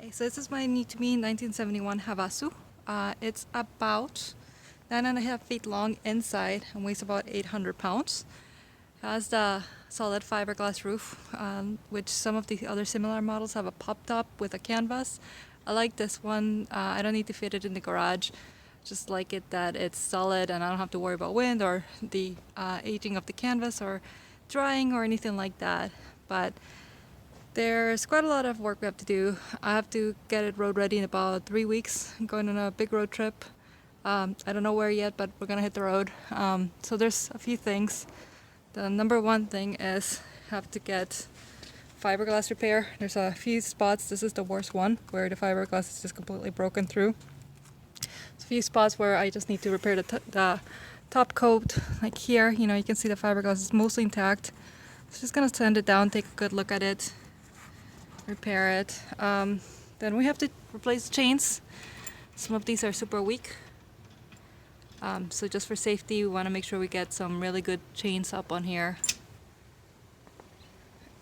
Okay, so this is my new to me 1971 Havasu. It's about 9.5 feet long inside and weighs about 800 pounds. It has the solid fiberglass roof, which some of the other similar models have a pop top with a canvas. I like this one. I don't need to fit it in the garage. Just like it that it's solid and I don't have to worry about wind or the aging of the canvas or drying or anything like that. But there's quite a lot of work we have to do. I have to get it road ready in about 3 weeks. I'm going on a big road trip. I don't know where yet, but we're gonna hit the road. So there's a few things. The number one thing is have to get fiberglass repair. There's a few spots. This is the worst one where the fiberglass is just completely broken through. There's a few spots where I just need to repair the top coat, like here. You know, you can see the fiberglass is mostly intact. So just gonna sand it down, take a good look at it, repair it. Then we have to replace chains. Some of these are super weak. So just for safety, we want to make sure we get some really good chains up on here.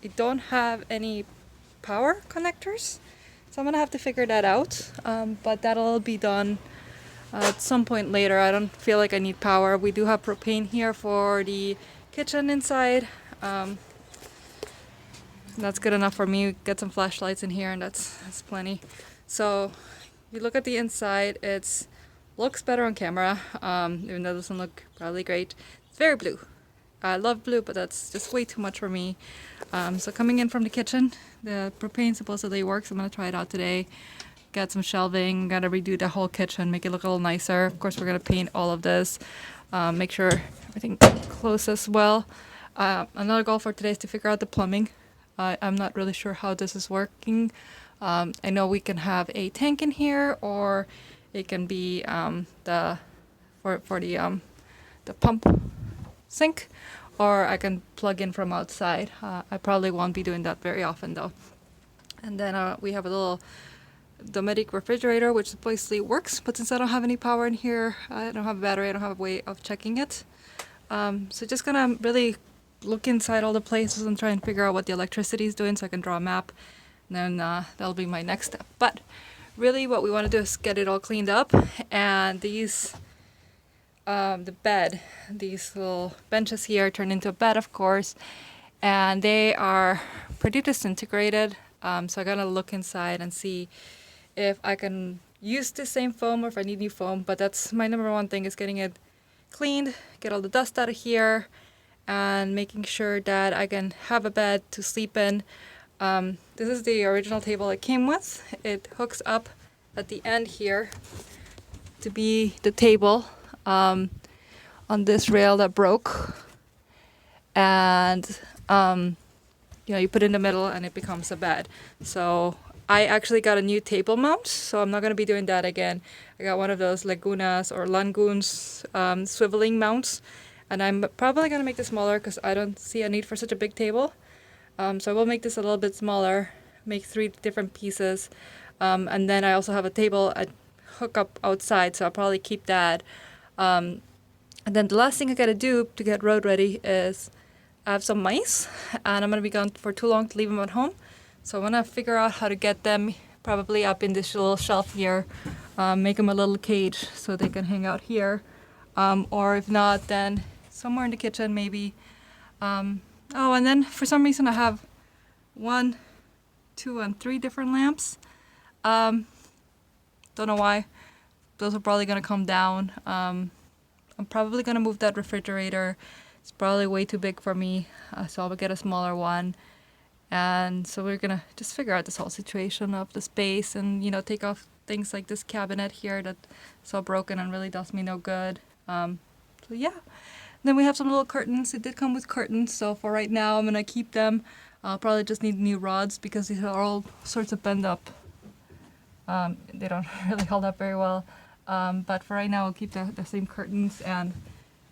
I don't have any power connectors, so I'm gonna have to figure that out. But that'll be done at some point later. I don't feel like I need power. We do have propane here for the kitchen inside. That's good enough for me. Get some flashlights in here and that's plenty. So you look at the inside, it looks better on camera, even though it doesn't look probably great. It's very blue. I love blue, but that's just way too much for me. So coming in from the kitchen, the propane supposedly works. I'm gonna try it out today. Got some shelving, gotta redo the whole kitchen, make it look a little nicer. Of course, we're gonna paint all of this, make sure everything closes well. Another goal for today is to figure out the plumbing. I'm not really sure how this is working. I know we can have a tank in here, or it can be the pump sink, or I can plug in from outside. I probably won't be doing that very often though. And then we have a little domestic refrigerator, which supposedly works, but since I don't have any power in here, I don't have a battery, I don't have a way of checking it. So just gonna really look inside all the places and try and figure out what the electricity is doing so I can draw a map. And then that'll be my next step. But really what we want to do is get it all cleaned up, and these the bed, these little benches here turn into a bed, of course, and they are pretty disintegrated. So I gotta look inside and see if I can use the same foam or if I need new foam. But that's my number one thing, is getting it cleaned, get all the dust out of here, and making sure that I can have a bed to sleep in. This is the original table it came with. It hooks up at the end here to be the table on this rail that broke, and you put it in the middle and it becomes a bed. So I actually got a new table mount, so I'm not going to be doing that again. I got one of those Lagunas or Langoons swiveling mounts, and I'm probably going to make this smaller because I don't see a need for such a big table. So I will make this a little bit smaller, make 3 different pieces, and then I also have a table I hook up outside, so I'll probably keep that. And then the last thing I gotta do to get road ready is I have some mice, and I'm gonna be gone for too long to leave them at home. So I wanna figure out how to get them probably up in this little shelf here, make them a little cage so they can hang out here, or if not, then somewhere in the kitchen maybe. Oh, and then for some reason I have 1, 2, and 3 different lamps. Don't know why. Those are probably gonna come down. I'm probably gonna move that refrigerator. It's probably way too big for me, so I'll get a smaller one. And so we're gonna just figure out this whole situation of the space, and take off things like this cabinet here that's so broken and really does me no good. So yeah. Then we have some little curtains. It did come with curtains, so for right now I'm gonna keep them. I'll probably just need new rods because these are all sorts of bent up. They don't really hold up very well. But for right now, I'll keep the same curtains. And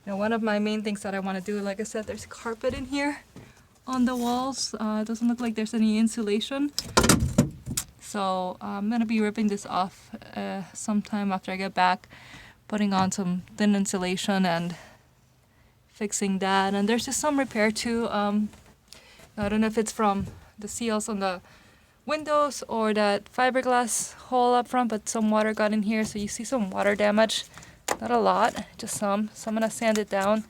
one of my main things that I want to do, like I said, there's carpet in here on the walls. It doesn't look like there's any insulation. So I'm gonna be ripping this off sometime after I get back, putting on some thin insulation and fixing that. And there's just some repair too. I don't know if it's from the seals on the windows or that fiberglass hole up front, but some water got in here, so you see some water damage. Not a lot, just some. So I'm gonna sand it down,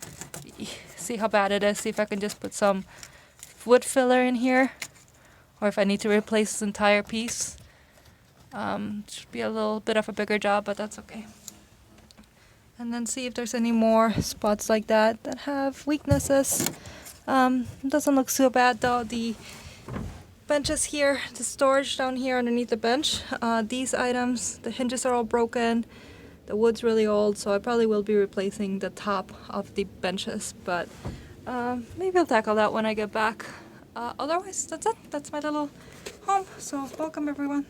see how bad it is, see if I can just put some wood filler in here, or if I need to replace this entire piece. Should be a little bit of a bigger job, but that's okay. And then see if there's any more spots like that have weaknesses. Doesn't look so bad though. The benches here, the storage down here underneath the bench, these items, the hinges are all broken. The wood's really old, so I probably will be replacing the top of the benches, but maybe I'll tackle that when I get back. Otherwise, that's it. That's my little home. So welcome everyone.